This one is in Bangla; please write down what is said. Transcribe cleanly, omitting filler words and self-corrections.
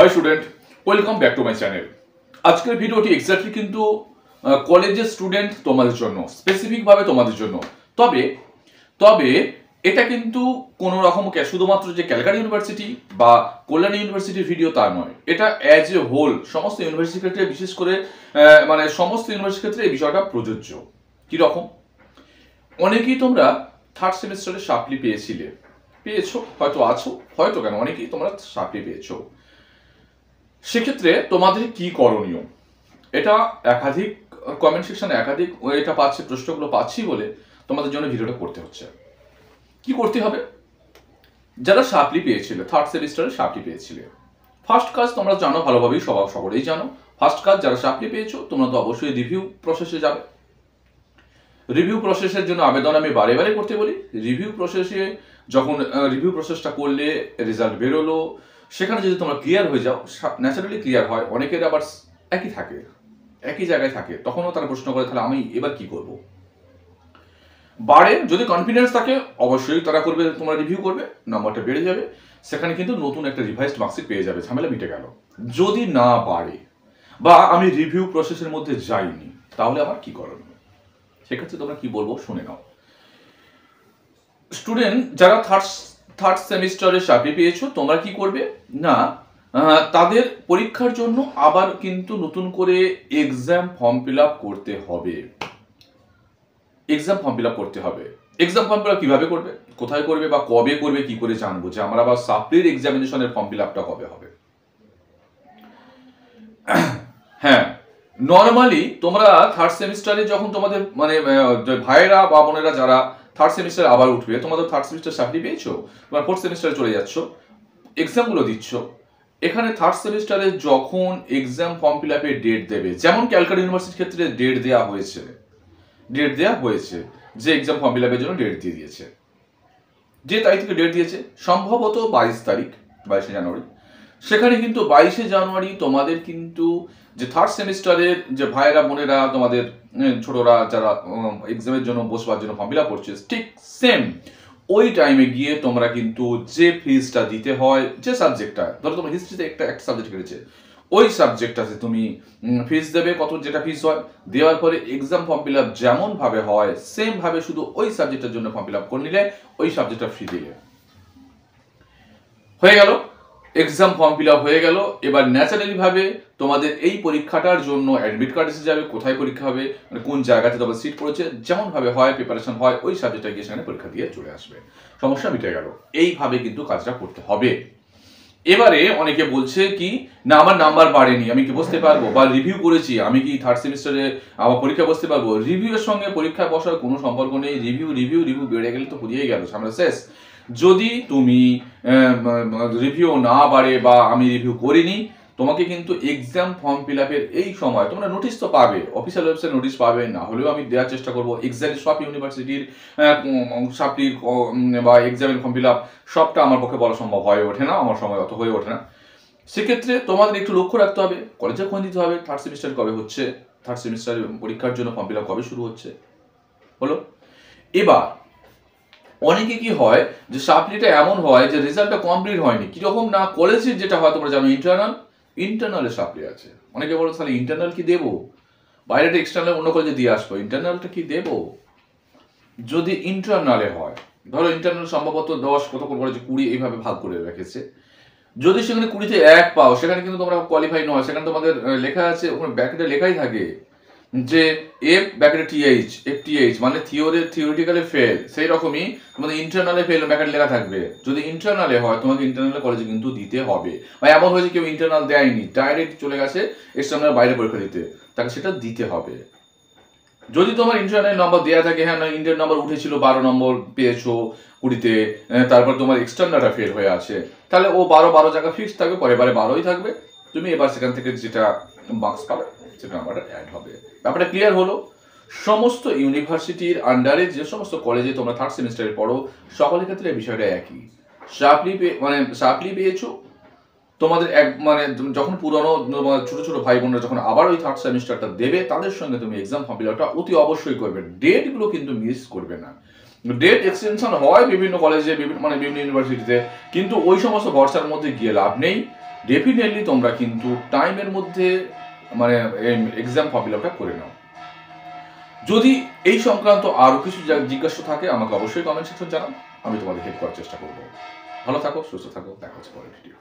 High student, welcome back to my channel. আজকের ভিডিওটি এক্স্যাক্টলি কিন্তু কলেজের স্টুডেন্ট তোমাদের জন্য, স্পেসিফিকভাবে তোমাদের জন্য। তবে তবে এটা কিন্তু কোনো রকম শুধুমাত্র যে ক্যালকাটা ইউনিভার্সিটি বা কল্যাণী ইউনিভার্সিটির ভিডিও তা নয়, এটা অ্যাজ এ হোল সমস্ত ইউনিভার্সিটির ক্ষেত্রে, বিশেষ করে সমস্ত ইউনিভার্সিটির ক্ষেত্রে এই বিষয়টা প্রযোজ্য। কীরকম? অনেকেই তোমরা থার্ড সেমিস্টারে সাপ্লি পেয়েছো, হয়তো আছো, হয়তো কেন অনেকেই তোমরা সাপ্লি পেয়েছো। সেক্ষেত্রে তোমাদের কি করণীয়, এটা একাধিক কমেন্ট সেকশনে একাধিক এটা প্রশ্নগুলো পাচ্ছি বলে তোমাদের জন্য ভিডিওটা করতে হচ্ছে। কি করতে হবে? যারা সাপ্লি পেয়েছিলে, থার্ড সেমিস্টারে সাপ্লি পেয়েছিলে, ফার্স্ট কাজ তোমরা জানো ভালোভাবেই, সকলেই জানো। ফার্স্ট কাজ, যারা সাপ্লি পেয়েছো তোমরা তো অবশ্যই রিভিউ প্রসেসে যাবে। রিভিউ প্রসেসের জন্য আবেদন আমি বারে বারে করতে বলি। রিভিউ প্রসেসে যখন রিভিউ প্রসেসটা করলে, রেজাল্ট বেরোলো, সেখানে যদি তোমরা ক্লিয়ার হয়ে যাও, ন্যাচারালি ক্লিয়ার হয়। অনেকের আবার একই জায়গায় থাকে, তখনও তারা প্রশ্ন করে, তাহলে আমি এবার কি করব? বারে যদি কনফিডেন্স থাকে অবশ্যই তারা করবে, তোমরা রিভিউ করবে, নাম্বারটা বেড়ে যাবে, সেখানে কিন্তু নতুন একটা রিভাইসড মার্কশিট পেয়ে যাবে, ঝামেলা মিটে গেল। যদি না বাড়ে বা আমি রিভিউ প্রসেসের মধ্যে যাইনি, তাহলে আমার কি করণীয়? সেক্ষেত্রে তোমরা কি বলবো শুনে নাও। স্টুডেন্ট যারা থার্ড সেমিস্টারে সাপ্লি পেয়েছো, তোমরা কি করবে না, তাদের পরীক্ষার জন্য আবার কিন্তু নতুন করে এক্সাম ফর্ম ফিল আপ করতে হবে। এক্সাম ফর্ম ফিল আপ কিভাবে করবে, কোথায় করবে বা কবে করবে, কি করে জানবো যে আমার আবার সাপ্লির এক্সামিনেশনের ফর্ম ফিল আপটা কবে হবে? হ্যাঁ, নর্মালি তোমরা থার্ড সেমিস্টারে যখন তোমাদের ভাইয়েরা বা বোনেরা যারা থার্ড সেমিস্টার আবার উঠবে, তোমাদের থার্ড সেমিস্টার সাপ্লি পেয়েছো, তোমার ফোর্থ সেমিস্টারে চলে যাচ্ছ, এক্সামগুলো দিচ্ছ। এখানে থার্ড সেমিস্টারে যখন এক্সাম ফর্ম ফিল আপের ডেট দেবে, যেমন ক্যালকাটা ইউনিভার্সিটির ক্ষেত্রে ডেট দেওয়া হয়েছে যে এক্সাম ফর্ম ফিল আপের জন্য ডেট দিয়ে দিয়েছে। যে তারিখ থেকে ডেট দিয়েছে সম্ভবত 22 জানুয়ারি। সেখানে কিন্তু 22 জানুয়ারি তোমাদের কিন্তু যে থার্ড সেমিস্টারের যে ভাইয়েরা বোনেরা, তোমাদের ছোটরা যারা এক্সামের জন্য বসবার জন্য ফর্ম ফিল আপ করছে, ঠিক সেম ওই টাইমে গিয়ে তোমরা কিন্তু যে ফিজটা দিতে হয়, যে সাবজেক্টটা, ধরো তোমার হিস্ট্রিতে একটা সাবজেক্ট রয়েছে, ওই সাবজেক্টটাতে তুমি ফিজ দেবে, যেটা ফিজ হয়, দেওয়ার পরে এক্সাম ফর্ম ফিল আপ যেমন ভাবে হয় সেম ভাবে শুধু ওই সাবজেক্টের জন্য ফর্ম ফিল আপ করে নিলে, ওই সাবজেক্টটা ফ্রি দিলে হয়ে গেল। এক্সাম ফর্ম ফিল আপ হয়ে গেল। এবার ন্যাচারালি ভাবে তোমাদের এই পরীক্ষাটার জন্য অ্যাডমিট কার্ড এসে যাবে, কোথায় পরীক্ষা হবে, কোন জায়গাতে তোমার সিট পড়েছে, যেমন ভাবে হয় প্রিপারেশন হয়, ওই সাবজেক্টটা গিয়ে সেখানে পরীক্ষা দিয়ে চলে আসবে, সমস্যা মিটে গেল। এইভাবে কিন্তু কাজটা করতে হবে। এবারে অনেকে বলছে কি না, আমার নাম্বার বাড়েনি, আমি কি বসতে পারবো, বা রিভিউ করেছি, আমি কি থার্ড সেমিস্টারে আমার পরীক্ষা বসতে পারবো? রিভিউ এর সঙ্গে পরীক্ষা বসার কোনো সম্পর্ক নেই। রিভিউ বেড়ে গেলে তো ফুরিয়ে গেল, ঝামেলা শেষ। যদি তুমি রিভিউ না বাড়ে বা আমি রিভিউ করিনি, তোমাকে কিন্তু এক্সাম ফর্ম ফিল আপের এই সময় তোমরা নোটিশ তো পাবে, অফিসিয়াল ওয়েবসাইট নোটিশ পাবে, না হলেও আমি দেওয়ার চেষ্টা করবো। এক্সাক্টলি সব ইউনিভার্সিটির সাপ্লির বা এক্সামের ফর্ম ফিল আপ সবটা আমার পক্ষে বলা সম্ভব হয়ে ওঠে না, আমার সময় অত হয়ে ওঠে না। সেক্ষেত্রে তোমাদের একটু লক্ষ্য রাখতে হবে, কলেজে খোঁজ দিতে হবে থার্ড সেমিস্টার কবে হচ্ছে, থার্ড সেমিস্টার পরীক্ষার জন্য ফর্ম ফিল আপ কবে শুরু হচ্ছে। হলো। এবার অনেকে কি হয় যে সাপ্লিটা এমন হয় যে রেজাল্টটা কমপ্লিট হয়নি, কিরকম না, কলেজের যেটা হয় তোমরা জানো, ইন্টারনালে সাপ্লি আছে। অনেকে বলো তাহলে ইন্টারনাল কি দেবো, বাইরেটা এক্সটার্নাল অন্য কলেজে দিয়ে আসবো, ইন্টারনালটা কি দেবো? যদি ইন্টারনালে হয়, ধরো ইন্টারনাল সম্ভবত 10 কত করে 20 এইভাবে ভাগ করে রেখেছে, যদি সেখানে 20-তে 1 পাও, সেখানে কিন্তু তোমরা কোয়ালিফাই নয়। সেখানে তোমাদের লেখা আছে, ওখানে ব্র্যাকেটে লেখাই থাকে যে এফ ব্র্যাকেটে FTH মানে থিওরিটিক্যালি ফেল, সেই রকমই তোমাদের ইন্টারনালে ফেল ব্র্যাকেটে লেখা থাকবে। যদি ইন্টারনালে হয়, তোমাকে ইন্টারনাল কলেজে কিন্তু দিতে হবে। বা এমন হয়েছে কেউ ইন্টারনাল দেয়নি, ডাইরেক্ট চলে গেছে এক্সটার্নাল বাইরে পরীক্ষা দিতে, তাকে সেটা দিতে হবে। যদি তোমার ইন্টারনাল নম্বর দেওয়া থাকে, হ্যাঁ না ইন্টার নম্বর উঠেছিল 12 নম্বর পেয়েছো 20-তে, তারপর তোমার এক্সটার্নালটা ফেল হয়ে আছে, তাহলে ও 12 জায়গা ফিক্স থাকবে, পরের বারে 12ই থাকবে। তুমি এবার সেখান থেকে যেটা মার্কস পাবে সেটা নাম্বারটা অ্যাড হবে। ব্যাপারটা ক্লিয়ার হলো? সমস্ত ইউনিভার্সিটির আন্ডারে যে সমস্ত কলেজে তোমরা থার্ড সেমিস্টারে পড়ো, সকলের ক্ষেত্রে এই বিষয়টা একই। সাপ্লি পেয়েছো, তোমাদের যখন পুরনো ছোট ছোট ভাই বোনরা যখন আবার ওই থার্ড সেমিস্টারটা দেবে, তাদের সঙ্গে তুমি এক্সাম ফর্ম ফিল আপটা অতি অবশ্যই করবে। ডেটগুলো কিন্তু মিস করবে না। ডেট এক্সটেনশন হয় বিভিন্ন কলেজে, বিভিন্ন ইউনিভার্সিটিতে, কিন্তু ওই সমস্ত ভরসার মধ্যে গিয়ে লাভ নেই। ডেফিনেটলি তোমরা কিন্তু টাইমের মধ্যে মানে এক্সাম ফর্ম ফিল আপটা করে নাও। যদি এই সংক্রান্ত আরও কিছু জিজ্ঞাসা থাকে আমাকে অবশ্যই কমেন্ট সেকশন জানাও, আমি তোমাদের হেল্প করার চেষ্টা করবো। ভালো থাকো, সুস্থ থাকো, দেখা হচ্ছে পরের ভিডিও।